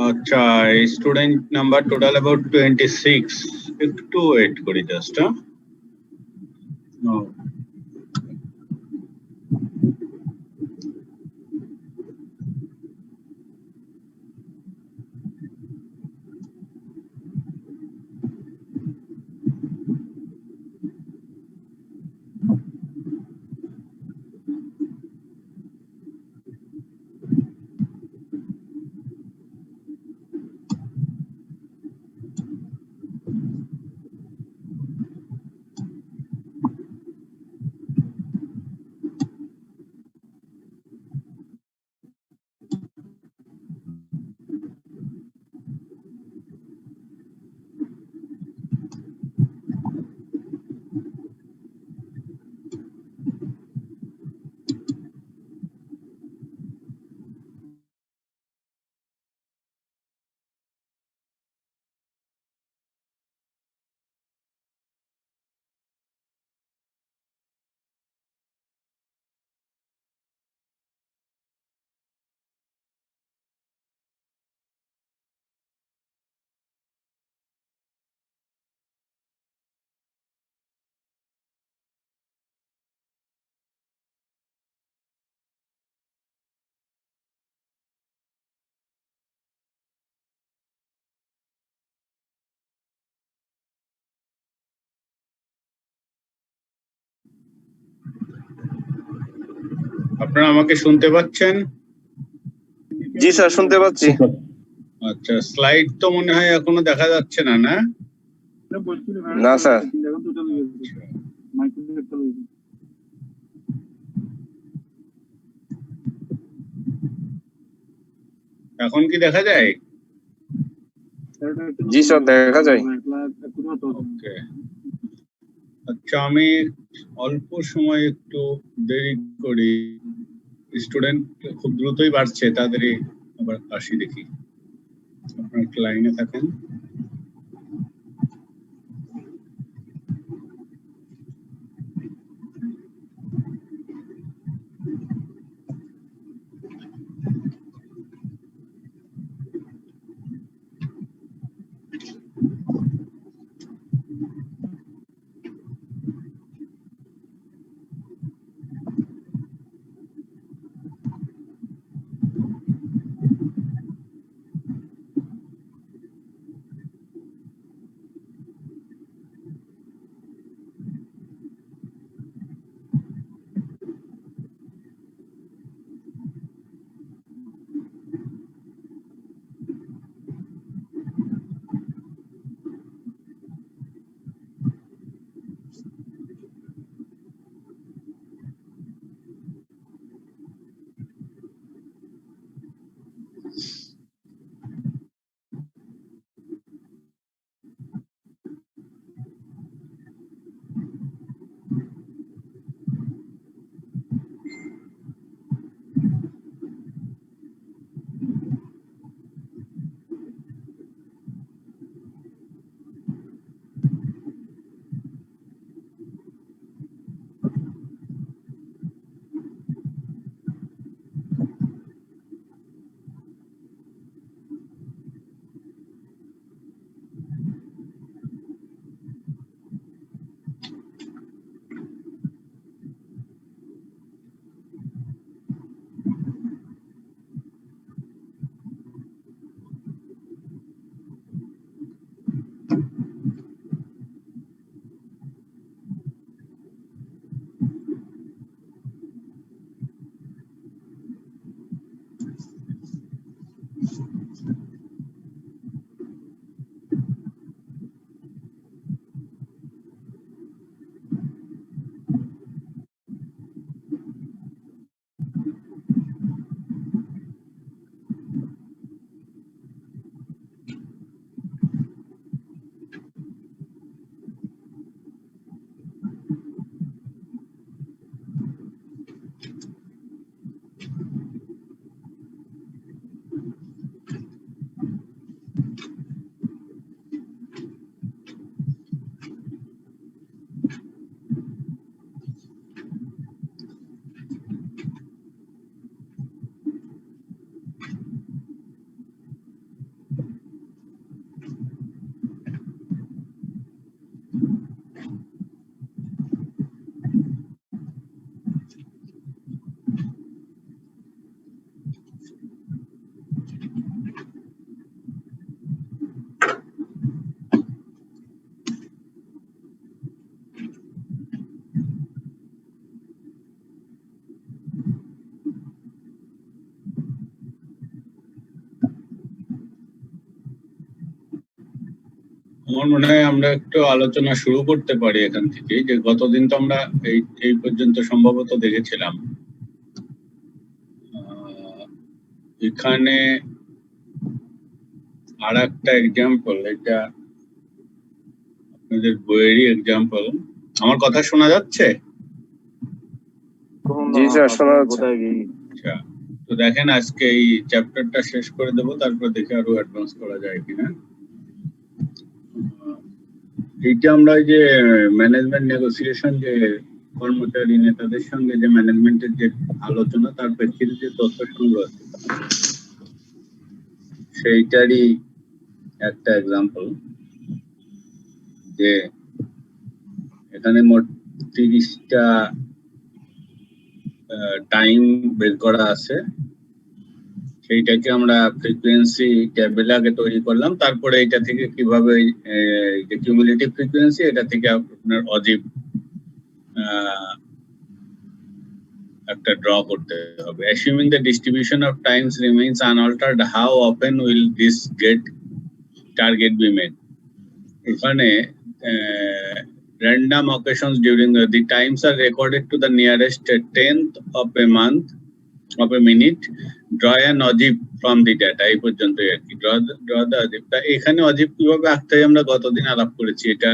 আচ্ছা, student number total about 26, একটু wait করি জাস্ট। আপনারা আমাকে শুনতে পাচ্ছেন? জি স্যার, শুনতে পাচ্ছি। আচ্ছা, স্লাইড তো মনে হয় এখনো দেখা যাচ্ছে না, না? না স্যার। এখন কি দেখা যায়? জি স্যার, দেখা যায়। ওকে। আচ্ছা, আমি অল্প সময় একটু দেরি করি, স্টুডেন্ট খুব দ্রুতই বাড়ছে, তাদেরই আবার আসি দেখি। আপনার একটু লাইনে থাকেন। আমার মনে হয় আমরা একটু আলোচনা শুরু করতে পারি এখান থেকে, যে গতদিন তো আমরা এই পর্যন্ত সম্ভবত দেখেছিলাম। এখানে আর একটা এক্সাম্পল, এটা আপনাদের বইয়েরই এক্সাম্পল। আমার কথা শোনা যাচ্ছে? জি স্যার, শোনা যাচ্ছে। আচ্ছা, তো দেখেন আজকে এই চ্যাপ্টারটা শেষ করে দেবো, তারপর দেখে আরো অ্যাডভান্স করা যায় কিনা। এইটা আমরা যে ম্যানেজমেন্ট নেগোসিয়েশন, যে কর্মচারী নেতাদের সঙ্গে যে ম্যানেজমেন্টের যে আলোচনা, তার প্রেক্ষিতে যে তথ্য সংগ্রহ, সেইটারই একটা এক্সাম্পল। যে এখানে মোট 30টা টাইম বের করা আছে, সেইটাকে আমরা ফ্রিকোয়েন্সি টেবিল আগে তৈরি করলাম, তারপরে এটা থেকে কিভাবে যে কিউমুলেটিভ ফ্রিকোয়েন্সি, এটা থেকে আপনার অজীব একটা ড্র করতে হবে। Assuming the distribution of times remains unaltered, how often will this target be made. এখানে random occasions during the times are recorded to the nearest 10th of a month of a minute. Draw an অজীব from the data। এই পর্যন্তই আর কি। draw the অজীব। তা এখানে অজীব কিভাবে আঁকতে হয় আমরা গতদিন আলাপ করেছি, এটা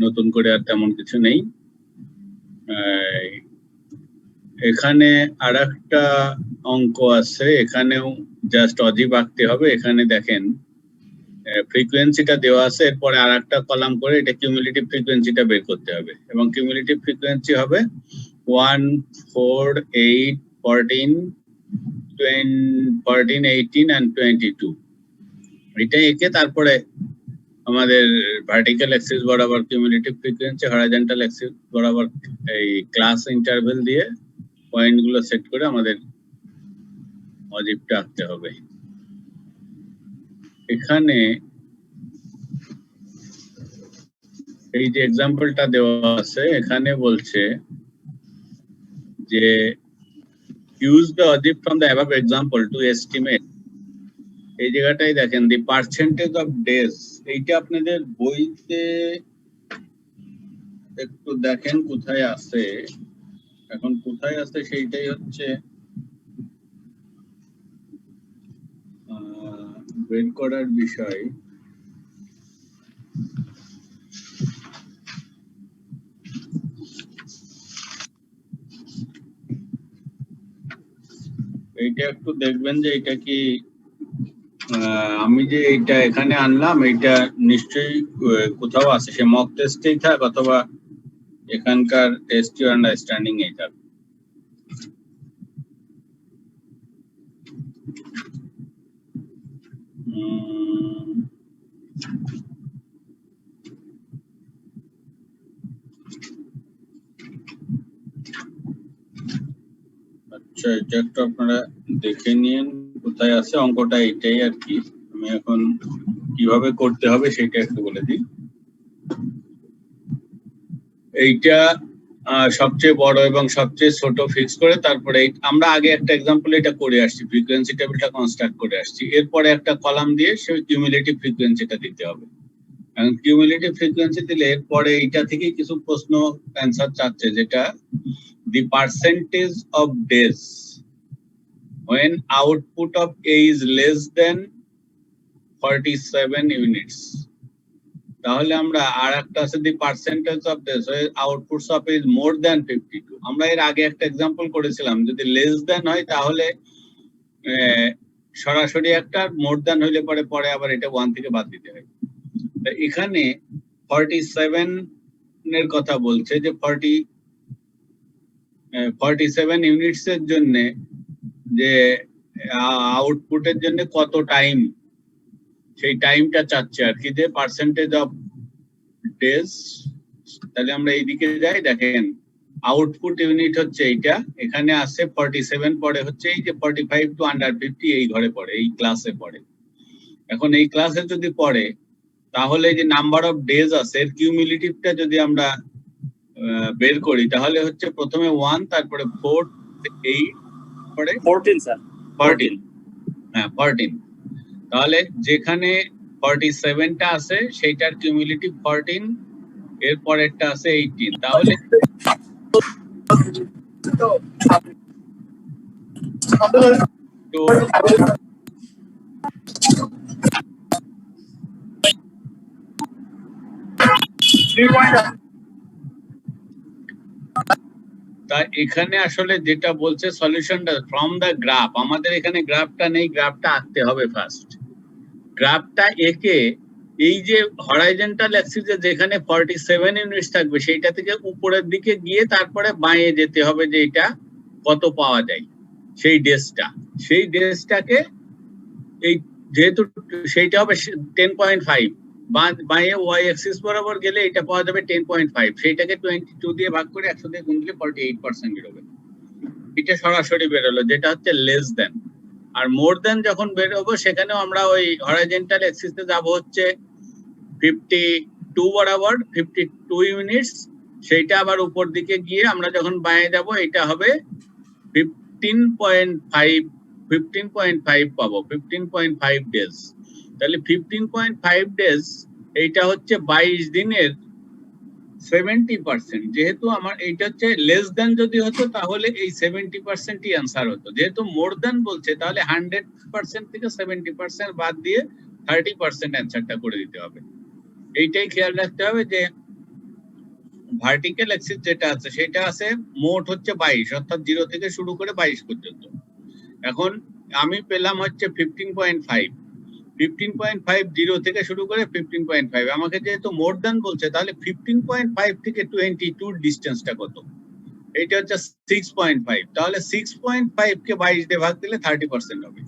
নতুন করে আর তেমন কিছু নেই। এখানে আর একটা অঙ্ক আছে, এখানেও জাস্ট অজীব আঁকতে হবে। এখানে দেখেন ফ্রিকোয়েন্সিটা দেওয়া আছে, এরপরে আর একটা কলাম করে এটা কিউমুলেটিভ ফ্রিকোয়েন্সিটা বের করতে হবে, এবং কিউমুলেটিভ ফ্রিকোয়েন্সি হবে 1, 4, 8, 14, 18 and 22। এটা এঁকে তারপরে আমাদের ভার্টিক্যাল অ্যাক্সিস বরাবর কিউমুলেটিভ ফ্রিকোয়েন্সি, হরাইজন্টাল অ্যাক্সিস বরাবর এই ক্লাস ইন্টারভেল দিয়ে পয়েন্টগুলো সেট করে আমাদের অজীবটা আঁকতে হবে। এখানে এই যে এক্সাম্পলটা দেওয়া আছে, এখানে বলছে যে ইউজ দ্য অজীব from the above example to estimate. এই জায়গাটাই দেখেন দি পার্সেন্টেজ অফ ডেজ। এইটা আপনাদের বইতে একটু দেখেন কোথায় আছে, এখন কোথায় আছে সেইটাই হচ্ছে বের করার বিষয়। এইটা একটু দেখবেন যে এটা কি আমি যে এইটা এখানে আনলাম, এইটা নিশ্চয়ই কোথাও আছে, সে মক টেস্টেই থাক অথবা এখানকার টেস্ট ইউ আন্ডারস্ট্যান্ডিং এই থাক। আচ্ছা, এটা একটু আপনারা দেখে নিন কোথায় আছে অঙ্কটা, এইটাই আর কি। আমি এখন কিভাবে করতে হবে সেটা একটু বলে দিই। এইটা সবচেয়ে বড় এবং সবচেয়ে ছোট ফিক্স করে, তারপরে আমরা আগে একটা এক্সাম্পল এটা করে আসছি, ফ্রিকোয়েন্সি টেবিলটা কনস্ট্রাক্ট করে আসছি। এরপরে একটা কলাম দিয়ে সেই কিউমুলেটিভ ফ্রিকোয়েন্সিটা দিতে হবে। এখন কিউমুলেটিভ ফ্রিকোয়েন্সি দিলে এরপরে এইটা থেকে কিছু প্রশ্ন অ্যান্সার চাচ্ছে, যেটা the percentage of days when output of A is less than 47 units। তাহলে আমরা আর একটা আছে the percentage of days when outputs of A is more than 52। আমরা এর আগে একটা এক্সাম্পল করেছিলাম, যদি লেস দেন হয় তাহলে সরাসরি একটা, মোর দেন হইলে পরে আবার এটা 1 থেকে বাদ দিতে হয়। এখানে 47 এর কথা বলছে, যে 47 ইউনিটস এর জন্য যে আউটপুটের জন্য কত টাইম, সেই টাইমটা চাচ্ছে আর কি, যে পার্সেন্টেজ অফ ডেজ। তাহলে আমরা এইদিকে যাই, দেখেন আউটপুট ইউনিট হচ্ছে এইটা, এখানে আছে 47, পরে হচ্ছে এই যে 45 টু আন্ডার 50 এই ঘরে পড়ে, এই ক্লাসে পড়ে। এখন এই ক্লাসে যদি পড়ে তাহলে যে নাম্বার অফ ডেজ আছে এর কিউমুলেটিভটা যদি আমরা বের করি, তাহলে হচ্ছে প্রথমে 1, তারপরে 4, 8, তারপরে 14 স্যার 14। হ্যাঁ 14। তাহলে যেখানে 47টা আছে, সেইটার কিউমুলেটিভ 14, এর পরেরটা আছে 18। তাহলে তো তা এখানে আসলে যেটা বলছে সলিউশনটা ফ্রম দ্য গ্রাফ, আমাদের এখানে গ্রাফটা নেই, গ্রাফটা আঁকতে হবে ফার্স্ট। গ্রাফটা এঁকে এই যে হরাইজন্টাল অ্যাক্সিসে যেখানে 47 ইউনিটস থাকবে সেইটা থেকে উপরের দিকে গিয়ে তারপরে বাঁয়ে যেতে হবে যে এটা কত পাওয়া যায় সেই ডেসটাকে এই যেহেতু সেইটা হবে 10.5, বাঁয়ে ওয়াই অ্যাক্সিস বরাবর গেলে এটা পাওয়া যাবে 10.5, সেইটাকে 22 দিয়ে ভাগ করে 100 দিয়ে গুণ দিলে 48% বেরোবে। এটা সরাসরি বেরোলো, যেটা হচ্ছে লেস দেন। আর মোর দেন যখন বেরোবো সেখানেও আমরা ওই হরাইজন্টাল অ্যাক্সিসে যাব হচ্ছে 52 বরাবর 52 ইউনিটস, সেইটা আবার উপর দিকে গিয়ে আমরা যখন বাঁয়ে যাব এটা হবে 15.5 পাবো, 15.5 ডেজ। তাহলে 15.5 ডেজ এইটা হচ্ছে 22 দিনের 70%। যেহেতু আমার এইটা হচ্ছে লেস দেন যদি হতো তাহলে এই 70%ই অ্যান্সার হতো, যেহেতু মোর দেন বলছে তাহলে 100% থেকে 70% বাদ দিয়ে 30% অ্যান্সারটা করে দিতে হবে। এইটাই খেয়াল রাখতে হবে যে ভার্টিক্যাল অ্যাক্সিস যেটা আছে সেটা আছে মোট হচ্ছে 22, অর্থাৎ 0 থেকে শুরু করে 22 পর্যন্ত। এখন আমি পেলাম হচ্ছে 15.5, 0 থেকে শুরু করে 15.5। আমাকে যেহেতু মোর দেন বলছে তাহলে 15.5 থেকে 22 ডিস্টেন্সটা কত? এইটা হচ্ছে 6.5। তাহলে 6.5 কে 22 দিয়ে ভাগ দিলে 30% হবে।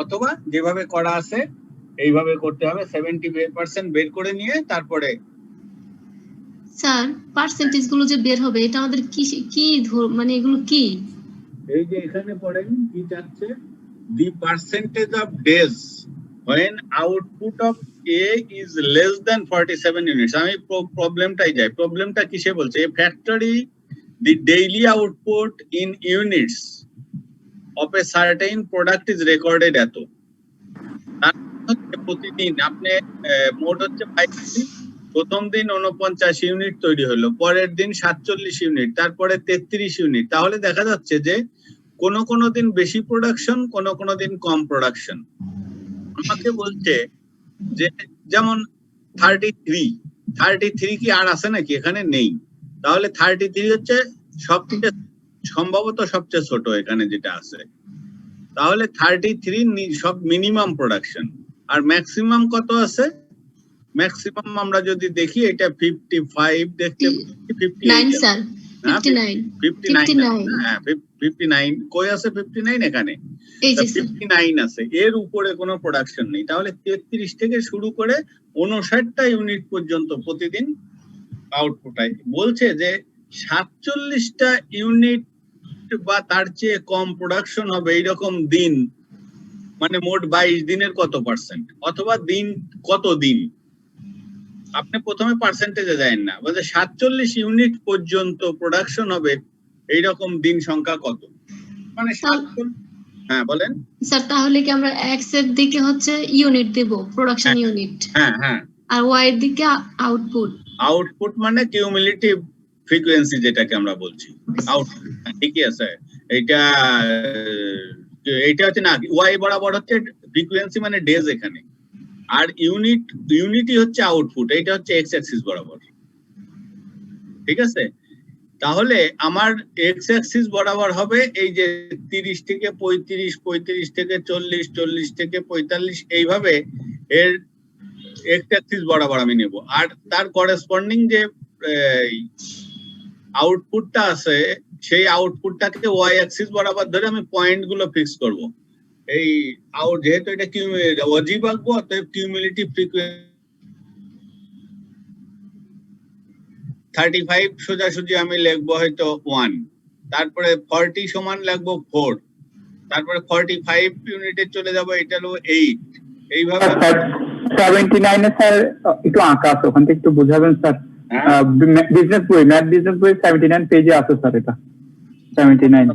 অথবা যেভাবে করা আছে এইভাবে করতে হবে, 70% বের করে নিয়ে তারপরে স্যার পার্সেন্টেজ গুলো যে বের হবে এটা আমাদের কি মানে এগুলো কি? এই যে এখানে পড়েন কি যাচ্ছে, the percentage of days when output of A is less than 47 units। আমি প্রবলেমটাই যাই, প্রবলেমটা কিসে বলছে? A factory the daily output in units of a certain product is recorded এত। প্রতিদিন আপনি মোট হচ্ছে 5 দিন, প্রথম দিন 49 ইউনিট তৈরি হলো, পরের দিন 47 ইউনিট, তারপরে 33 ইউনিট। তাহলে দেখা যাচ্ছে যে কোন দিন বেশি প্রোডাকশন, কোন দিন কম প্রোডাকশন। আমাকে বলছে যে যেমন 33 কি আর আছে নাকি? এখানে নেই। তাহলে 33 হচ্ছে সবচেয়ে সম্ভবত সবচেয়ে ছোট এখানে যেটা আছে। তাহলে 33 সব মিনিমাম প্রোডাকশন। আর ম্যাক্সিমাম কত আছে? ম্যাক্সিমাম আমরা যদি দেখি এটা 55 দেখতে, 59 স্যার, 59 হ্যাঁ 59 কই আছে? 59 এখানে এই যে 59 আছে, এর উপরে কোনো প্রোডাকশন নেই। তাহলে 33 থেকে শুরু করে 59টা ইউনিট পর্যন্ত প্রতিদিন আউটপুট হয়। বলছে যে 47টা ইউনিট বা তার চেয়ে কম প্রোডাকশন হবে এইরকম দিন, মানে মোট 22 দিনের কত পার্সেন্ট, অথবা দিন কত দিন। আপনি প্রথমে পার্সেন্টেজে যান না, বলছে 47 ইউনিট পর্যন্ত প্রোডাকশন হবে এইরকম দিন সংখ্যা কত, মানে হ্যাঁ বলেন স্যার। তাহলে কি আমরা এক্স এর দিকে হচ্ছে ইউনিট দেব, প্রোডাকশন ইউনিট, হ্যাঁ, আর ওয়াই এর দিকে আউটপুট মানে কিউমুলেটিভ ফ্রিকোয়েন্সি যেটাকে আমরা বলছি আউটপুট। ঠিকই আছে। এইটা হচ্ছে না, ওয়াই বরাবর হচ্ছে ফ্রিকোয়েন্সি মানে ডেজ এখানে, আর ইউনিটি হচ্ছে আউটপুট, এইটা হচ্ছে এক্স অ্যাক্সিস বরাবর। ঠিক আছে? তাহলে আমার এক্স অ্যাক্সিস বরাবর হবে এই যে 30 থেকে 35, 35 থেকে 40, 40 থেকে 45, এইভাবে এর এক্স অ্যাক্সিস বরাবর আমি নেব। আর তার করেসপন্ডিং যে আউটপুটটা আছে সেই আউটপুটটাকে ওয়াই অ্যাক্সিস বরাবর ধরে আমি পয়েন্ট গুলো ফিক্স করব। এই যেহেতু এটা অজীব আঁকবো, অতএব কিউমুলেটিভ ফ্রিকোয়েন্সি 35 সোজাসুজি আমি লিখবো হয়তো 1, তারপরে 40 সমান লিখবো 4, তারপরে 45 ইউনিটে চলে যাব, এটা হলো 8। এইভাবে 79 এ স্যার একটু আঁকা আছে, ওখান থেকে একটু বুঝাবেন স্যার। বিজনেস বই, ম্যাথ বিজনেস বই 79 পেজে আছে স্যার, এটা 79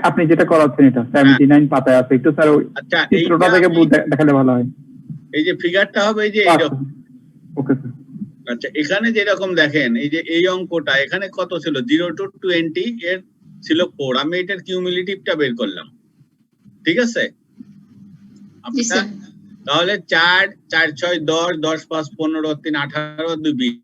আপনি যেটা করাচ্ছেন এটা 79 পাতায় আছে। একটু স্যার ওই চিত্রটা থেকে দেখালে ভালো হয়। এই যে ফিগারটা হবে এই যে এইরকম। Okay sir. আচ্ছা, এখানে যেরকম দেখেন এই যে এই অঙ্কটা এখানে কত ছিল, 0 to 20 এর ছিল 4। আমি এটার কিউমুলেটিভটা বের করলাম, ঠিক আছে? জি স্যার। তাহলে 4 4 6 10 10 5 15 3 18 2 20।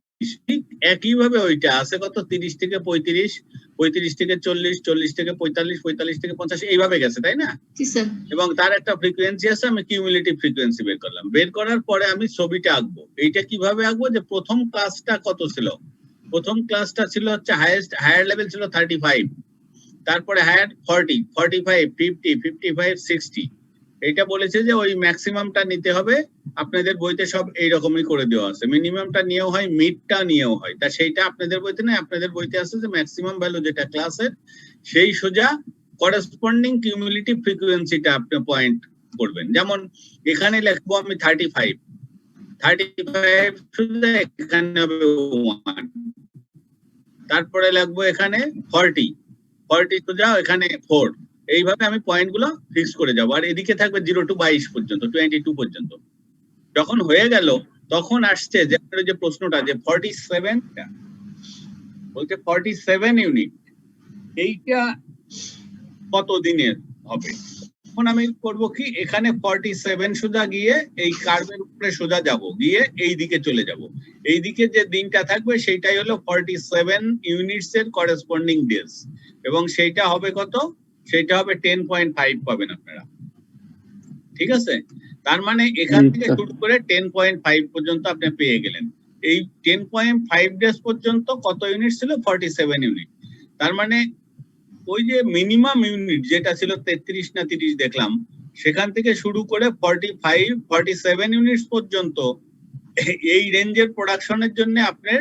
ঠিক একইভাবে ওইটা আছে কত, 30 থেকে 35, 35 থেকে 40, 40 থেকে 45, 45 থেকে 50 এইভাবে গেছে, তাই না? জি স্যার। এবং তার একটা ফ্রিকোয়েন্সি আছে, আমি কিউমুলেটিভ ফ্রিকোয়েন্সি বের করলাম। বের করার পরে আমি ছবিটা আঁকবো। এইটা কিভাবে আঁকবো, যে প্রথম ক্লাসটা কত ছিল, প্রথম ক্লাসটা ছিল হচ্ছে হায়ার লেভেল ছিল 35, তারপরে হায়ার 40, 45, 50, 55, 60। এটা বলেছে যে ওই ম্যাক্সিমামটা নিতে হবে। আপনাদের বইতে সব এইরকমই করে দেওয়া আছে, মিনিমামটা নিয়েও হয়, মিডটা নিয়েও হয়। তা সেইটা আপনাদের বইতে না, আপনাদের বইতে আছে যে ম্যাক্সিমাম ভ্যালু যেটা ক্লাসের, সেই সোজা করেসপন্ডিং কিউমুলেটিভ ফ্রিকোয়েন্সিটা আপনি পয়েন্ট করবেন। যেমন এখানে লিখবো আমি 35, 35 সোজা এখানে হবে 1। তারপরে লিখবো এখানে 40, 40 সোজা এখানে 4। এইভাবে আমি পয়েন্টগুলো ফিক্স করে যাবো। আর এদিকে থাকবে 0 to 22 পর্যন্ত, 22 পর্যন্ত। যখন হয়ে গেল তখন আসছে যে আপনার যে প্রশ্নটা, যে 47টা বলতে 47 ইউনিট, এইটা কত দিনের হবে? এখন আমি করব কি, এখানে 47 সোজা গিয়ে এই কার্ভের উপরে সোজা যাব, গিয়ে এই দিকে চলে যাব। এই দিকে যে দিনটা থাকবে সেইটাই হলো 47 ইউনিটস এর করেসপন্ডিং ডেজ, এবং সেইটা হবে কত, সেইটা হবে 10.5 পাবেন আপনারা, ঠিক আছে? তার মানে এখান থেকে শুরু করে 10.5 পর্যন্ত আপনি পেয়ে গেলেন। এই 10.5 ডেজ পর্যন্ত কত ইউনিট ছিল, 47 ইউনিট। তার মানে ওই যে মিনিমাম ইউনিট যেটা ছিল 33 না 30 দেখলাম, সেখান থেকে শুরু করে 45, 47 ইউনিটস পর্যন্ত এই রেঞ্জের প্রোডাকশনের জন্য আপনার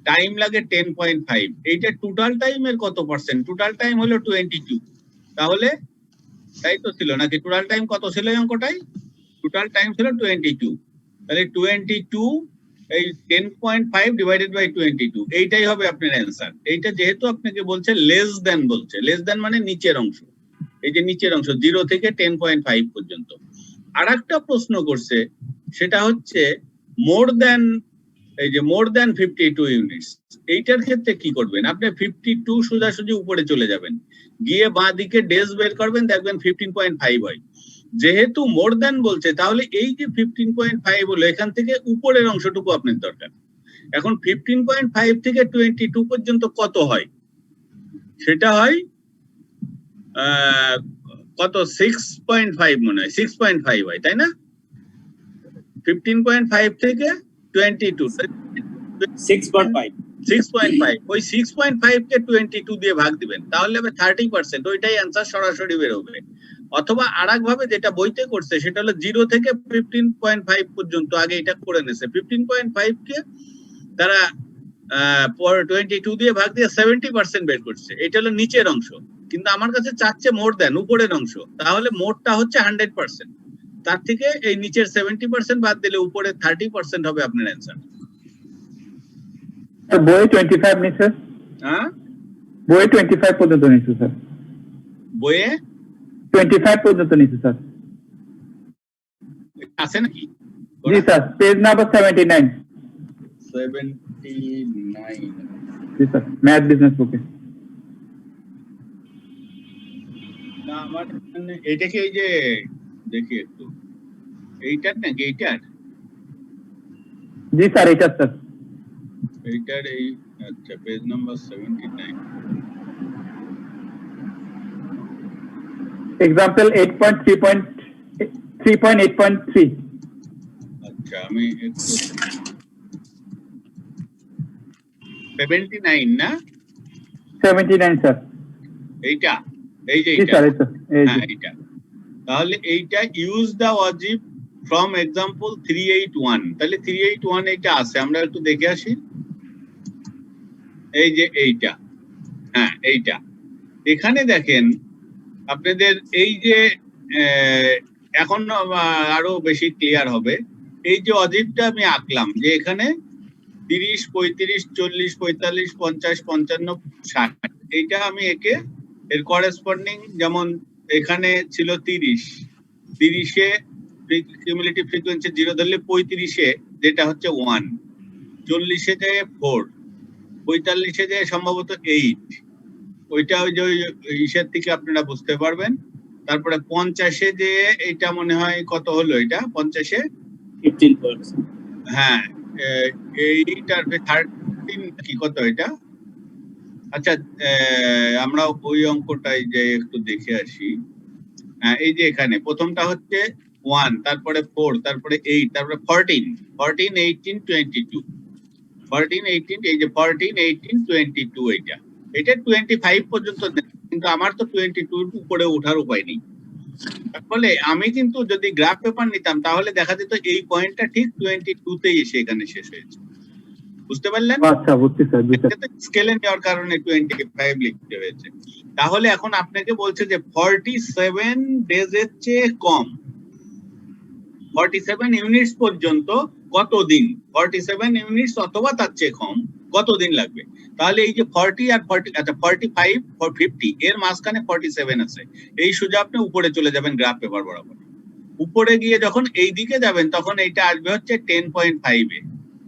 টাইম লাগে 10.5। এইটা টোটাল টাইমের কত পার্সেন্ট? টোটাল টাইম হলো 22। তাহলে তাই তো ছিল নাকি? টোটাল টাইম কত ছিল এই অঙ্কটাই? টোটাল টাইম ছিল 22। তাহলে 22 এই 10.5 ডিভাইডেড বাই 22, এইটাই হবে আপনার অ্যান্সার। এইটা যেহেতু আপনাকে বলছে লেস দেন, বলছে লেস দেন মানে নিচের অংশ, এই যে নিচের অংশ 0 থেকে 10.5 পর্যন্ত। আর একটা প্রশ্ন করছে, সেটা হচ্ছে মোর দেন, এই যে মোর দেন 52 ইউনিটস, এইটার ক্ষেত্রে কি করবেন? আপনি 52 সোজাসুজি উপরে চলে যাবেন, গিয়ে বাঁ দিকে ডেজ বের করবেন, দেখবেন 15.5 হয়। যেহেতু মোর দেন বলছে, তাহলে এই যে 15.5 হলো, এখান থেকে উপরের অংশটুকু আপনার দরকার। এখন 15.5 থেকে 22 পর্যন্ত কত হয়? সেটা হয় কত, 6.5 মনে হয়, 6.5 হয়, তাই না? 15.5 থেকে 22, 6.5। ওই 6.5 কে 22 দিয়ে ভাগ দিবেন, তাহলে হবে 30%। ওইটাই অ্যান্সার সরাসরি বের হবে। অথবা আরেক ভাবে যেটা বইতে করছে, সেটা হলো 0 থেকে 15.5 পর্যন্ত আগে এটা করে নেছে, 15.5 কে তারা 22 দিয়ে ভাগ দিয়ে 70% বের করছে। এটা হলো নিচের অংশ, কিন্তু আমার কাছে চাচ্ছে মোর দেন, উপরের অংশ। তাহলে মোরটা হচ্ছে 100%, তার থেকে এই নিচের 70% বাদ দিলে উপরে 30% হবে আপনার অ্যান্সার। বইয়ে 25 নিচ্ছে, হ্যাঁ বইয়ে 25 পর্যন্ত নিচ্ছে স্যার, বইয়ে 25 পর্যন্ত নিচ্ছে স্যার। আছে নাকি? জি স্যার, পেজ নাম্বার 79। 79 জি স্যার, ম্যাথ বিজনেস বুকে। না আমার এখানে এটা কি, এই যে দেখি একটু, এইটার নাকি এইটার? জি স্যার, এটা স্যার, এইটার এই, আচ্ছা পেজ নাম্বার 79। এক্সাম্পল 8.3.3.8.3। আচ্ছা আমি একটু 79 না 79 স্যার। এইটা, এই যে জি এইটা, স্যার, এটা হ্যাঁ এইটা। তাহলে এইটা ইউজ দা ওয়াজিব ফ্রম এক্সাম্পল 381। তাহলে 381 এইটা আছে, আমরা একটু দেখে আসি। এই যে এইটা, হ্যাঁ এইটা। এখানে দেখেন আপনাদের এই যে এখন আরো বেশি ক্লিয়ার হবে। এই যে অজিবটা আমি আঁকলাম, যে এখানে 30, 35, 40, 45, 50, 55, 60, এইটা আমি একে এর করেসপন্ডিং, যেমন এখানে ছিল 30, 30-এ কিউমুলেটিভ ফ্রিকোয়েন্সি 0 ধরলে 35-এ যেটা হচ্ছে 1, 40-এ যায় 4, 45-এ যায় সম্ভবত 8, ওইটা ওই যে ইসের থেকে আপনারা বুঝতে পারবেন। তারপরে 50-এ যে এটা মনে হয় কত হলো, এটা 50-এ 15%। হ্যাঁ, এইটার 13 কি কত এটা? আচ্ছা, আমরা ওই অঙ্কটাই যে একটু দেখে আসি। এই যে এখানে প্রথমটা হচ্ছে 1, তারপরে 4, তারপরে 8, তারপরে 14, 18, 22, 14, 18, এই যে 14, 18, 22, এটা 25 পর্যন্ত দেয়, কিন্তু আমার তো 22 উপরে ওঠার উপায় নেই। তাহলে আমি কিন্তু যদি গ্রাফ পেপার নিতাম তাহলে দেখা যেত এই পয়েন্টটা ঠিক 22-তেই এসে এখানে শেষ হয়েছে। বুঝতে পারলেন? আচ্ছা বুঝছি স্যার, স্কেলে নেওয়ার কারণে 25 লিখতে হয়েছে। তাহলে এখন আপনাকে বলছে যে 47 ডেজ এর চেয়ে কম, 47 ইউনিটস পর্যন্ত কত দিন, 47 ইউনিটস অথবা তার চেয়ে কম কত দিন লাগবে। তাহলে এই যে 40 আর 40, আচ্ছা 45 আর 50 এর মাঝখানে 47 আছে, এই সোজা আপনি উপরে চলে যাবেন গ্রাফ পেপার বরাবর। উপরে গিয়ে যখন এই দিকে যাবেন তখন এইটা আসবে হচ্ছে 10.5 এ,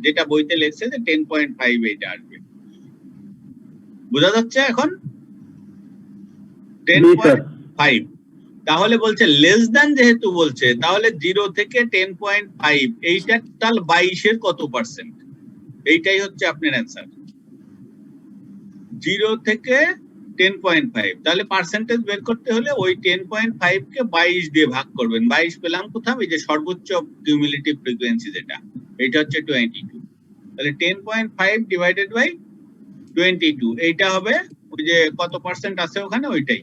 যেটা বইতে লেখছে যে 10.5 এটা আসবে। বোঝা যাচ্ছে এখন? 10.5। তাহলে বলছে লেস দ্যান, যেহেতু বলছে তাহলে 0 থেকে 10.5 এইটা টোটাল 22-এর কত পার্সেন্ট, এইটাই হচ্ছে আপনার অ্যান্সার। 0 থেকে 10.5, তাহলে পার্সেন্টেজ বের করতে হলে ওই 10.5 কে 22 দিয়ে ভাগ করবেন। 22 পেলাম কোথাও? এই যে সর্বোচ্চ কিউমুলেটিভ ফ্রিকোয়েন্সি যেটা, এটা হচ্ছে 22। তাহলে 10.5 ডিভাইডেড বাই 22, এইটা হবে ওই যে কত পার্সেন্ট আছে ওখানে ওইটাই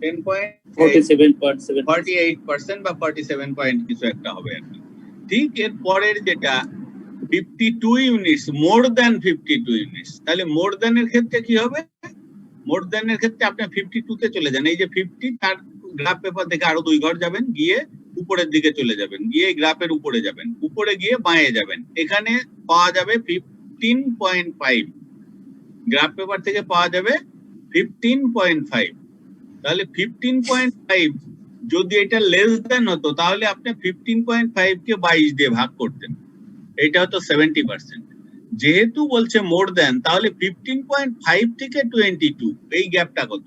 48% বা 47 পয়েন্ট কিছু একটা হবে আর কি। ঠিক এর পরের যেটা 52 ইউনিটস, মোর দ্যান 52 ইউনিটস, তাহলে মোর দ্যান এর ক্ষেত্রে কি হবে? মোর দ্যান এর ক্ষেত্রে আপনি 52 তে চলে যান, এই যে 50 তার গ্রাফ পেপার দেখে আরো 2 ঘর যাবেন, গিয়ে উপরের দিকে চলে যাবেন, গিয়ে গ্রাফের উপরে যাবেন, উপরে গিয়ে বাঁয়ে যাবেন, এখানে পাওয়া যাবে 15.5, গ্রাফ পেপার থেকে পাওয়া যাবে 15.5। তাহলে 15.5 যদি এটা লেস দেন হতো তাহলে আপনি 15.5 কে 22 দিয়ে ভাগ করতেন, এটা হতো 70%। যেহেতু বলছে মোর দেন, তাহলে 15.5 থেকে 22 এই গ্যাপটা কত?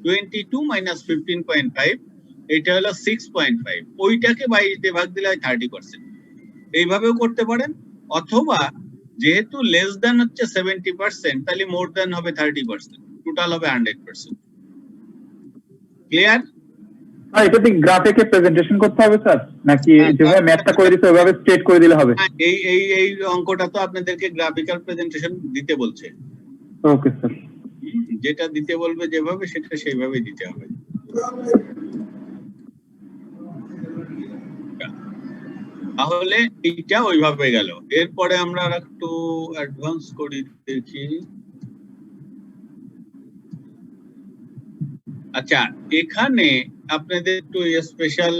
22 মাইনাস 15.5, এটা হলো 6.5, ওইটাকে 22 দিয়ে ভাগ দিলে হয় 30%। এইভাবেও করতে পারেন, অথবা যেহেতু লেস দেন হচ্ছে 70%, তাহলে মোর দেন হবে 30%, টোটাল হবে 100%। ক্লিয়ার? এটা কি গ্রাফে কে প্রেজেন্টেশন করতে হবে স্যার, নাকি যেভাবে ম্যাথটা করে দিতে ওইভাবে স্ট্রেট করে দিলে হবে? এই অঙ্কটা তো আপনাদেরকে গ্রাফিক্যাল প্রেজেন্টেশন দিতে বলছে। ওকে স্যার, যেটা দিতে বলবে যেভাবে সেটা সেইভাবে দিতে হবে। তাহলে এইটা ওইভাবে গেল। এরপরে আমরা একটু অ্যাডভান্স করি, দেখি। আচ্ছা, এখানে আপনাদের একটু স্পেশাল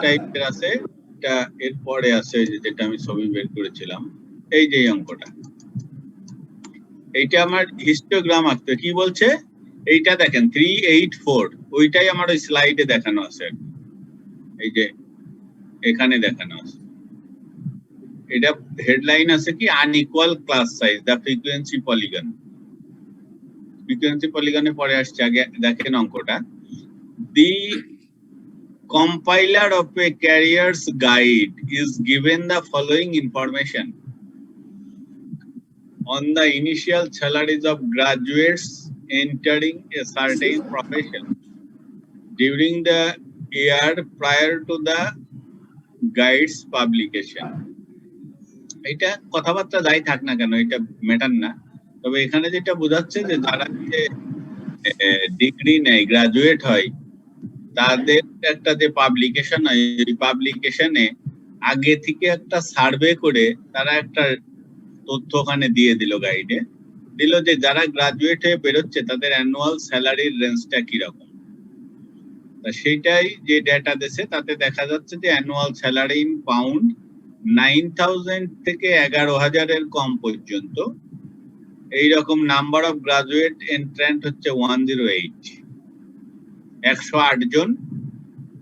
টাইপের আছে, এটা এরপরে আছে যেটা আমি ছবি বের করেছিলাম, এই যে অঙ্কটা, এইটা আমার হিস্টোগ্রাম আঁকতে কি বলছে, এইটা দেখেন 384, ওইটাই আমার ওই স্লাইডে দেখানো আছে, এই যে এখানে দেখানো আছে। এটা হেডলাইন আছে কি, আনইকুয়াল ক্লাস সাইজ দা ফ্রিকোয়েন্সি পলিগন। ফ্রিকোয়েন্সি পলিগনে পরে আসছে, আগে দেখেন অঙ্কটা। দি compiler of a carrier's guide is given the following information on the initial salaries of graduates entering a certain profession during the year prior to the guide's publication. এটা কথাবার্তা যাই থাক না কেন, এটা ম্যাটার না, তবে এখানে যেটা বোঝাচ্ছে যে যারা ডিগ্রি নেয়, গ্রাজুয়েট হয়, তাদের একটা যে পাবলিকেশন হয়, এই পাবলিকেশনে আগে থেকে একটা সার্ভে করে তারা একটা তথ্য ওখানে দিয়ে দিল, গাইডে দিল যে যারা গ্রাজুয়েট হয়ে বেরোচ্ছে তাদের অ্যানুয়াল স্যালারির রেঞ্জটা কিরকম। তা সেইটাই যে ডেটা দিয়েছে তাতে দেখা যাচ্ছে যে অ্যানুয়াল স্যালারি ইন পাউন্ড 9,000 থেকে 11,000 কম পর্যন্ত। এইরকম নাম্বার অফ গ্রাজুয়েট এন্ট্রান্ট হচ্ছে 108, 108 জন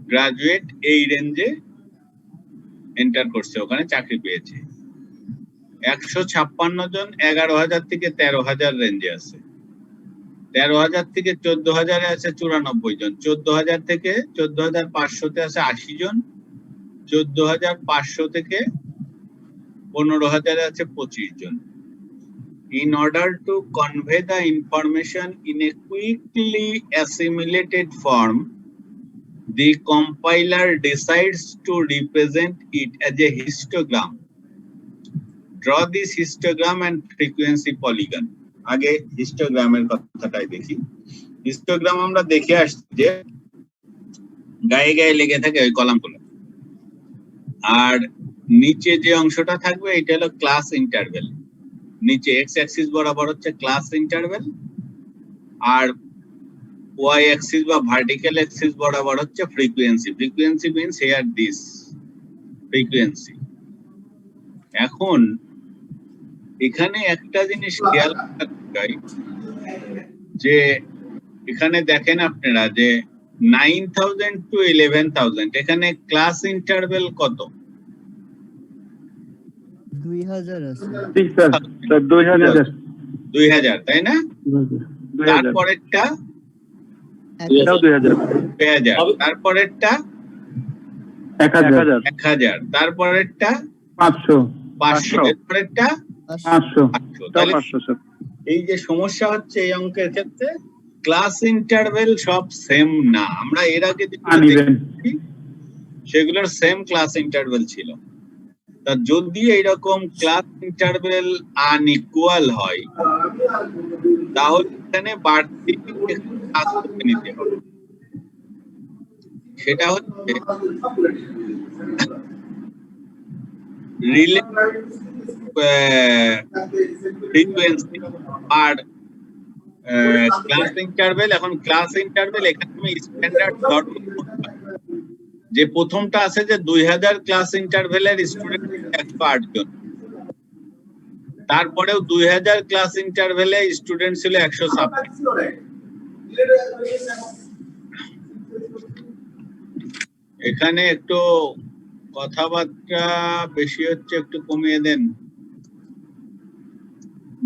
গ্রাজুয়েট এই রেঞ্জে এন্টার করছে, ওখানে চাকরি পেয়েছে। 156 জন 11,000 থেকে 13,000 রেঞ্জে আছে। 13,000 থেকে 14,000 আছে 94 জন। 14,000 থেকে 14,500 তে আছে 80 জন। 14,500 থেকে 15,000 আছে 25 জন। In order to convey the information in a quickly assimilated form, the compiler decides to represent it as a histogram. Draw this histogram and frequency polygon. আগে হিস্টোগ্রামের কথাটাই দেখি। হিস্টোগ্রাম আমরা দেখে আসছি যে গায়ে গায়ে লেগে থাকে ওই কলামগুলো, আর নিচে যে অংশটা থাকবে এটা হলো ক্লাস ইন্টারভেল। নিচে এক্স অ্যাক্সিস বরাবর হচ্ছে ক্লাস ইন্টারভেল, আর ওয়াই অ্যাক্সিস বা ভার্টিক্যাল অ্যাক্সিস বরাবর হচ্ছে frequency. Frequency means here this frequency. এখন এখানে একটা জিনিস খেয়াল রাখতে হয় যে এখানে দেখেন আপনারা যে 9,000 to 11,000 এখানে ক্লাস ইন্টারভেল কত? 2000 আছে। ঠিক স্যার, 2000, তাই না? তারপরেরটা 2000, 2000, তারপরেরটা 1000, 1000, তারপরেরটা 500, 500, এরপরেরটা 500, 500। তাহলে 500 স্যার। এই যে সমস্যা হচ্ছে এই অঙ্কের ক্ষেত্রে ক্লাস ইন্টারভেল সব সেম না। আমরা এর আগে দেখেছি সেগুলোর সেম ক্লাস ইন্টারভেল ছিল। তা যদি এইরকম ক্লাস ইন্টারভেল আনইকুয়াল হয় তাহলে এখানে বাড়তি কাজ করে নিতে হবে। সেটা হচ্ছে ফ্রিকোয়েন্সি আর ক্লাস ইন্টারভেল। এখন ক্লাস ইন্টারভেল এখানে আমি স্ট্যান্ডার্ড ধরব যে প্রথমটা আছে যে 2000 ক্লাস ইন্টারভেলের স্টুডেন্ট 108 জন, তারপরেও 2000 ক্লাস ইন্টারভেলে স্টুডেন্ট ছিল 156। এখানে একটু কথাবার্তা বেশি হচ্ছে, একটু কমিয়ে দেন,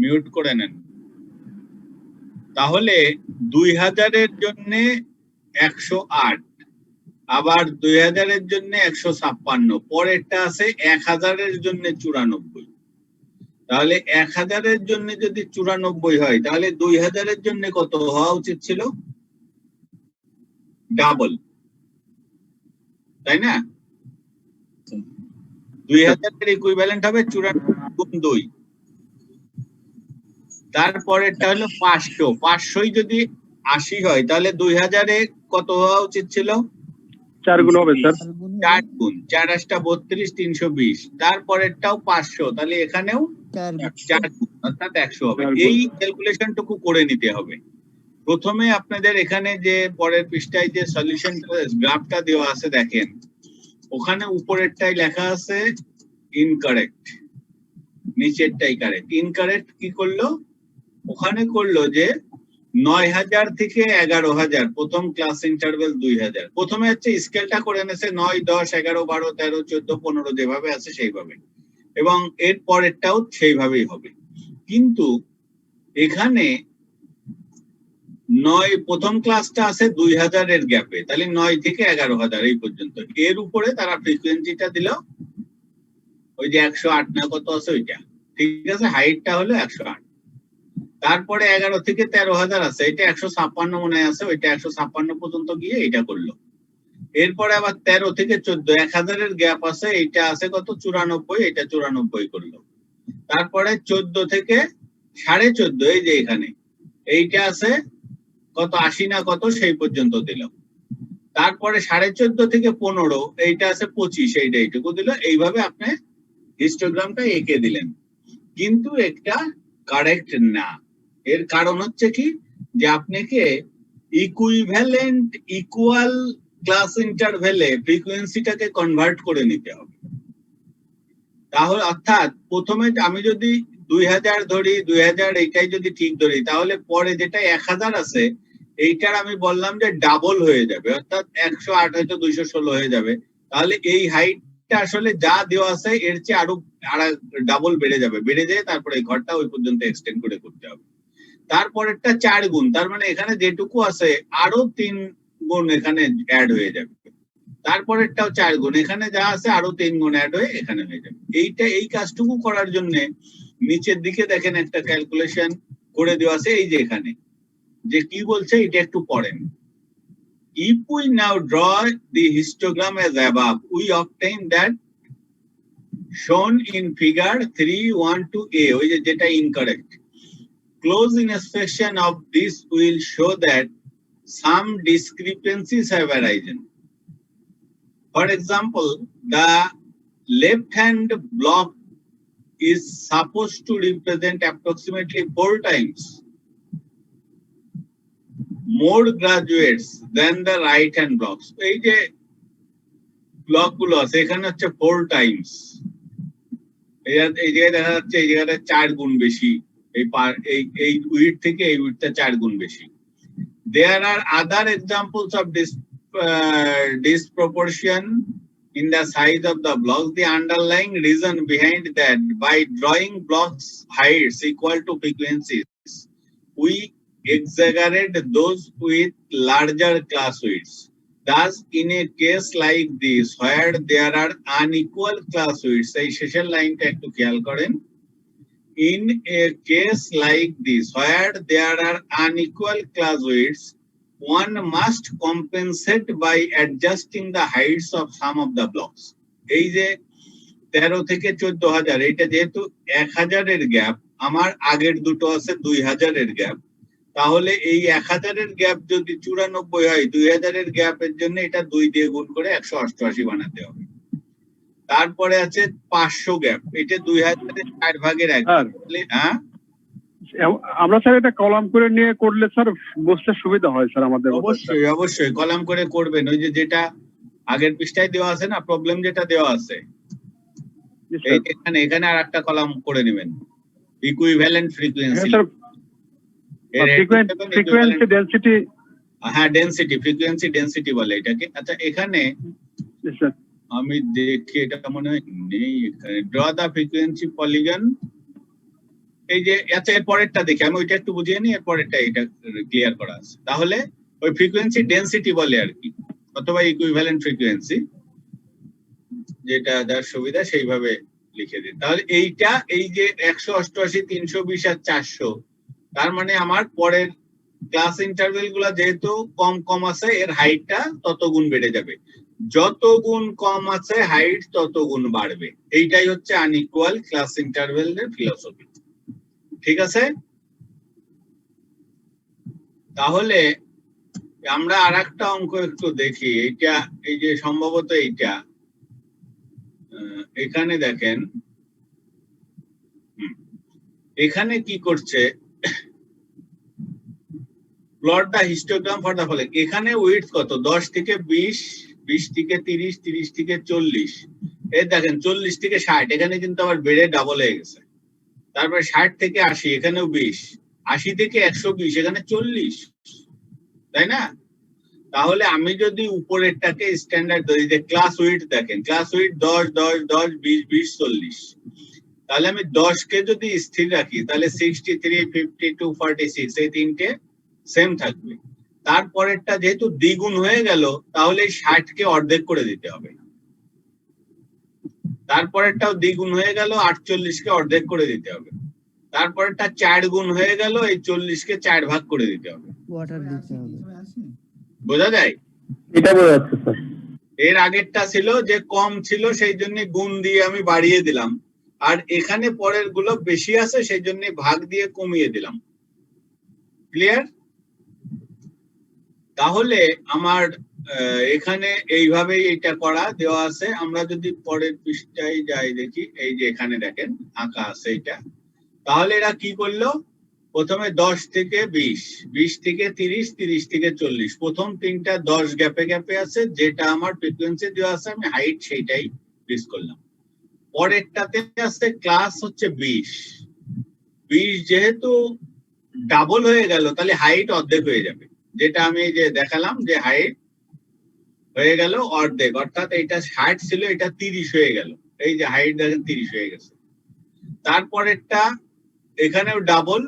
মিউট করে নেন। তাহলে 2000 এর জন্য 108, আবার 2000 এর জন্য 156, পরেরটা আছে 1000 এর জন্য 94। তাহলে 1000 এর জন্য যদি 94 হয় তাহলে 2000 এর জন্য কত হওয়া উচিত ছিল? ডাবল, তাই না? 2000 এর ইকুইভ্যালেন্ট হবে 94 গুণ 2। তারপরেরটা হলো 500, 500 যদি 80 হয় তাহলে 2000 এ কত হওয়া উচিত ছিল? 4 গুণ হবে স্যার। 4 গুণ 4 8 32, 320। তারপরেরটাও 500, তাহলে এখানেও 4 গুণ অর্থাৎ 100 হবে। এই ক্যালকুলেশনটুকু করে নিতে হবে। প্রথমে আপনাদের এখানে যে পরের পৃষ্ঠায় যে সলিউশন গ্রাফটা দেওয়া আছে দেখেন, ওখানে উপরেরটাই লেখা আছে ইনকারেক্ট, নিচেরটাই কারেক্ট। ইনকারেক্ট কি করলো? ওখানে করলো যে 9000 থেকে 11,000 প্রথম ক্লাস ইন্টারভেল 2000। প্রথমে হচ্ছে স্কেলটা করে এনেছে 9, 10, 11, 12, 13, 14, 15 যেভাবে আছে সেইভাবে, এবং এর পরেরটাও সেইভাবেই হবে। কিন্তু এখানে 9 প্রথম ক্লাসটা আছে 2000 এর গ্যাপে, তাহলে 9 থেকে 11,000 এই পর্যন্ত। এর উপরে তারা ফ্রিকোয়েন্সিটা দিল ওই যে 108 না কত আছে ওইটা, ঠিক আছে? হাইটটা হলো 108। তারপরে 11 থেকে 13,000 আছে, এটা 156 মনে আছে, ওইটা 156 পর্যন্ত গিয়ে এটা করলো। এরপরে আবার 13 থেকে 14, 1000 এর গ্যাপ আছে, এইটা আছে কত? 94, এটা 94 করলো। তারপরে 14 থেকে 14.5, এই যে এখানে এইটা আছে কত? 80 না কত, সেই পর্যন্ত দিল। তারপরে 14.5 থেকে 15, এইটা আছে 25, এইটা এইটুকু দিল। এইভাবে আপনি হিস্টোগ্রামটা এঁকে দিলেন, কিন্তু এটা কারেক্ট না। এর কারণ হচ্ছে কি যে আপনাকে ইকুইভ্যালেন্ট ইকুয়াল ক্লাস ইন্টারভেলে ফ্রিকোয়েন্সিটাকে কনভার্ট করে নিতে হবে। তাহলে অর্থাৎ প্রথমে আমি যদি 2000 ধরি, 2000 এইটাই যদি ঠিক ধরি, তাহলে পরে যেটা 1000 আছে এইটার আমি বললাম যে ডাবল হয়ে যাবে, অর্থাৎ 108 হয়তো 216 হয়ে যাবে। তাহলে এই হাইটটা আসলে যা দেওয়া আছে এর চেয়ে আরো ডাবল বেড়ে যাবে, বেড়ে যায় তারপরে এই ঘরটা ওই পর্যন্ত এক্সটেন্ড করে করতে হবে। তারপরেরটা 4 গুণ, তার মানে এখানে যেটুকু আছে আরো 3 গুণ এখানে অ্যাড হয়ে যাবে। তারপরেরটাও 4 গুণ, এখানে যা আছে আরো 3 গুণ অ্যাড হয়ে এখানে হয়ে যাবে। এই কাজটুকু করার জন্য নিচের দিকে দেখেন একটা ক্যালকুলেশন করে দেওয়া আছে, এই যে এখানে যে কি বলছে এটা একটু পড়েন। If we now draw the histogram as above, we obtain that shown in figure 312A, ওই যে যেটা incorrect. Close inspection of this will show that some discrepancies have arisen. For example, the left-hand block is supposed to represent approximately 4 times more graduates than the right-hand blocks. এই যে block গুলো আছে এখানে হচ্ছে 4 Times, এই জায়গায় দেখা যাচ্ছে এই জায়গাটা 4 গুণ বেশি, এই উইডথ থেকে এই উইডথটা 4 গুণ বেশি। There are other examples of disproportion in the size of the blocks. The underlying reason behind that, by drawing blocks heights equal to frequencies, we exaggerate those with larger class widths. Thus, in a case like this, where there are unequal class widths, এই শেষের লাইনটা একটু খেয়াল করেন। In a case like this, where there are unequal class widths, one must compensate by adjusting the heights of some of the blocks. এই যে 13 থেকে 14,000, এটা যেহেতু 1000 এর গ্যাপ, আমার আগের দুটো আছে 2000 এর গ্যাপ, তাহলে এই 1000 এর গ্যাপ যদি 94 হয়, 2000 এর গ্যাপের জন্য এটা 2 দিয়ে গুণ করে 188 বানাতে হবে। তারপরে আছে 500 গ্যাপ, এটা 2000 এর 4 ভাগের 1। হ্যাঁ, আমরা স্যার এটা কলাম করে নিয়ে করলে স্যার বুঝতে সুবিধা হয় স্যার আমাদের। অবশ্যই অবশ্যই কলাম করে করবেন। ওই যে যেটা আগের পৃষ্ঠায় দেওয়া আছে না, প্রবলেম যেটা দেওয়া আছে, এখানে আর একটা কলাম করে নেবেন, ইকুইভ্যালেন্ট ফ্রিকোয়েন্সি। ফ্রিকোয়েন্সি ডেনসিটি, হ্যাঁ ডেনসিটি, ফ্রিকোয়েন্সি ডেনসিটি বলে এটাকে। আচ্ছা এখানে আমি দেখি, এটা মনে হয় নেই এখানে, ড্র দা ফ্রিকোয়েন্সি পলিগন। এই যে আচ্ছা এর পরেরটা দেখি, আমি ওইটা একটু বুঝিয়ে নিই, এর পরেরটা এটা ক্লিয়ার করা আছে। তাহলে ওই ফ্রিকোয়েন্সি ডেনসিটি বলে আর কি, অথবা ইকুইভ্যালেন্ট ফ্রিকোয়েন্সি, যেটা যার সুবিধা সেইভাবে লিখে দিন। তাহলে এইটা, এই যে 188, 320 আর 400, তার মানে আমার পরের ক্লাস ইন্টারভেল গুলা যেহেতু কম কম আছে, এর হাইটটা তত গুণ বেড়ে যাবে। যত গুণ কম আছে হাইট তত গুণ বাড়বে। এইটাই হচ্ছে আনইকুয়াল ক্লাস ইন্টারভেল এর ফিলোসফি। ঠিক আছে, তাহলে আমরা আরেকটা অঙ্ক একটু দেখি। এইটা, এই যে সম্ভবত এইটা, এখানে দেখেন এখানে কি করছে, plot the histogram for the following. এখানে উইডথ কত, 10 থেকে 20, 20 থেকে 30, 30 থেকে 40, এই দেখেন 40 থেকে 60, এখানে কিন্তু আবার বেড়ে ডাবল হয়ে গেছে। তারপরে 60 থেকে 80, এখানেও 20, 80 থেকে 120, এখানে 40, তাই না? তাহলে আমি যদি উপরেরটাকে স্ট্যান্ডার্ড ধরি, যে ক্লাস উইডথ দেখেন, ক্লাস উইডথ 10, 10, 10, 20, 20, 40, তাহলে আমি 10 কে যদি স্থির রাখি তাহলে 63, 52, 46 এই তিনটে সেম থাকবে। তারপরেরটা যেহেতু দ্বিগুণ হয়ে গেল, তাহলে 60 কে অর্ধেক করে দিতে হবে। তারপরেরটাও দ্বিগুণ হয়ে গেল, 48 কে অর্ধেক করে দিতে হবে। তারপরেরটা 4 গুণ হয়ে গেল, এই 40 কে 4 ভাগ করে দিতে হবে। বোঝা যায়? এটা বোঝা যাচ্ছে স্যার। এর আগেরটা ছিল যে কম ছিল, সেই জন্য গুণ দিয়ে আমি বাড়িয়ে দিলাম, আর এখানে পরের গুলো বেশি আছে সেই জন্য ভাগ দিয়ে কমিয়ে দিলাম। ক্লিয়ার? তাহলে আমার এখানে এইভাবেই এটা করা দেওয়া আছে। আমরা যদি পরের পৃষ্ঠায় যাই দেখি, এই যে এখানে দেখেন আঁকা আছে এটা। তাহলে এরা কি করলো, প্রথমে 10 থেকে 20, 20 থেকে 30, 30 থেকে 40, প্রথম তিনটা 10 গ্যাপে গ্যাপে আছে, যেটা আমার ফ্রিকোয়েন্সি দেওয়া আছে আমি হাইট সেইটাই ফিক্স করলাম। পরেরটাতে আছে ক্লাস হচ্ছে 20, 20 যেহেতু ডাবল হয়ে গেল তাহলে হাইট অর্ধেক হয়ে যাবে। যেটা আমি যে দেখালাম যে হাইট হয়ে গেল অর্ধেক, অর্থাৎ এইটা 60 ছিল, এটা 30 হয়ে গেল। এই যে হাইট দেখেন 30 হয়ে গেছে। তারপরেরটা এখানেও ডাবল,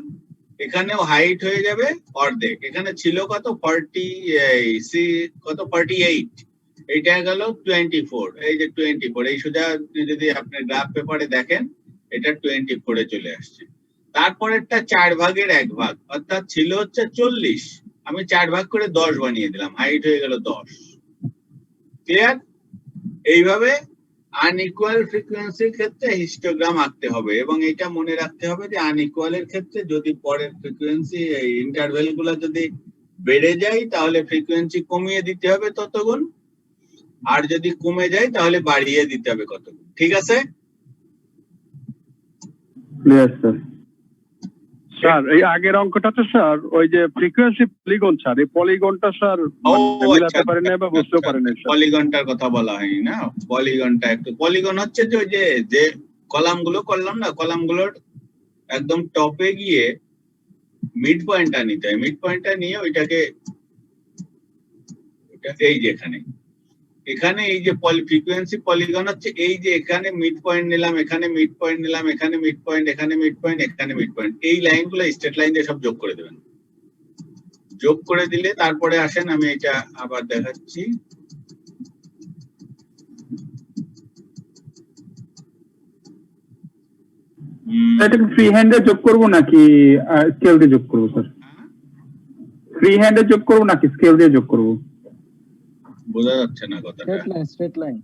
এখানেও হাইট হয়ে যাবে অর্ধেক। এখানে ছিল কত 48, এইটা গেল 24, এই যে 24, এই সোজা যদি আপনি গ্রাফ পেপারে দেখেন এটা 24 এ চলে আসছে। তারপরেরটা 4 ভাগের 1 ভাগ, অর্থাৎ ছিল হচ্ছে 40, আমি 4 ভাগ করে 10 বানিয়ে দিলাম, হাইট হয়ে গেল 10। ক্লিয়ার? এইভাবে আনইকুয়াল ফ্রিকোয়েন্সির ক্ষেত্রে হিস্টোগ্রাম আঁকতে হবে, এবং এটা মনে রাখতে হবে যে আনইকুয়ালের ক্ষেত্রে যদি পরের ফ্রিকোয়েন্সি ইন্টারভেল গুলা যদি বেড়ে যায় তাহলে ফ্রিকোয়েন্সি কমিয়ে দিতে হবে ততগুণ, আর যদি কমে যায় তাহলে বাড়িয়ে দিতে হবে কতগুণ। ঠিক আছে ক্লিয়ার স্যার। স্যার এই আগের অঙ্কটাতে স্যার ওই যে ফ্রিকোয়েন্সি পলিগন স্যার, এই পলিগনটা স্যার মিলাতে পারেন না বা বুঝতেও পারেন না স্যার। পলিগনটার কথা বলা হয়নি না, পলিগনটা একটু, পলিগন হচ্ছে যে ওই যে কলামগুলো করলাম না, কলামগুলোর একদম টপে গিয়ে মিড পয়েন্টটা নিতে হয়, মিড পয়েন্টটা নিয়ে ওইটাকে এই যে এখানে এই যে ফ্রিকোয়েন্সি পলিগন হচ্ছে এই যে এখানে মিড পয়েন্ট নিলাম, এখানে মিড পয়েন্ট নিলাম, এখানে মিড পয়েন্ট, এখানে মিড পয়েন্ট, এখানে মিড পয়েন্ট, এই লাইনগুলো স্ট্রেট লাইন দিয়ে সব যোগ করে দেবেন। যোগ করে দিলে তারপরে আসেন আমি এটা আবার দেখাচ্ছি। এটাকে ফ্রি হ্যান্ডে যোগ করবো নাকি স্কেল দিয়ে যোগ করবো স্যার? ফ্রি হ্যান্ডে যোগ করবো নাকি স্কেল দিয়ে যোগ করবো? বোঝা যাচ্ছে না কথাটা। স্ট্রেট লাইন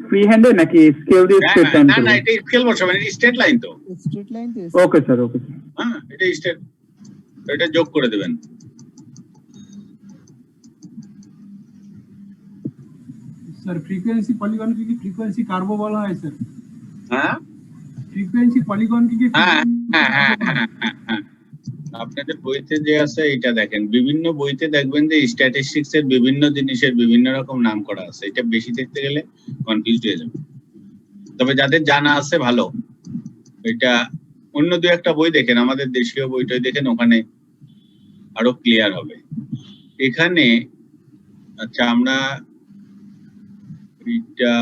ফ্রি হ্যান্ডে নাকি স্কেল দিয়ে স্ট্রেট লাইন না করবো? না, এটা স্কেল বসাবেন, এটা স্ট্রেট লাইন তো। Okay sir, okay sir. হ্যাঁ, এটা স্ট্রেট, এটা যোগ করে দেবেন। স্যার ফ্রিকোয়েন্সি পলিগন কি ফ্রিকোয়েন্সি কার্ভ বলা হয় স্যার? হ্যাঁ ফ্রিকোয়েন্সি পলিগন কি হ্যাঁ হ্যাঁ হ্যাঁ হ্যাঁ হ্যাঁ, আপনাদের বইতে যে আছে এটা দেখেন, বিভিন্ন বইতে দেখবেন যে স্ট্যাটিস্টিক্স এর বিভিন্ন জিনিসের বিভিন্ন রকম নাম করা আছে, এটা বেশি দেখতে গেলে কনফিউজড হয়ে যাবে। তবে যাদের জানা আছে ভালো, এটা অন্য দু একটা বই দেখেন, আমাদের দেশীয় বইটাই দেখেন, ওখানে আরো ক্লিয়ার হবে। এখানে আচ্ছা আমরা এটা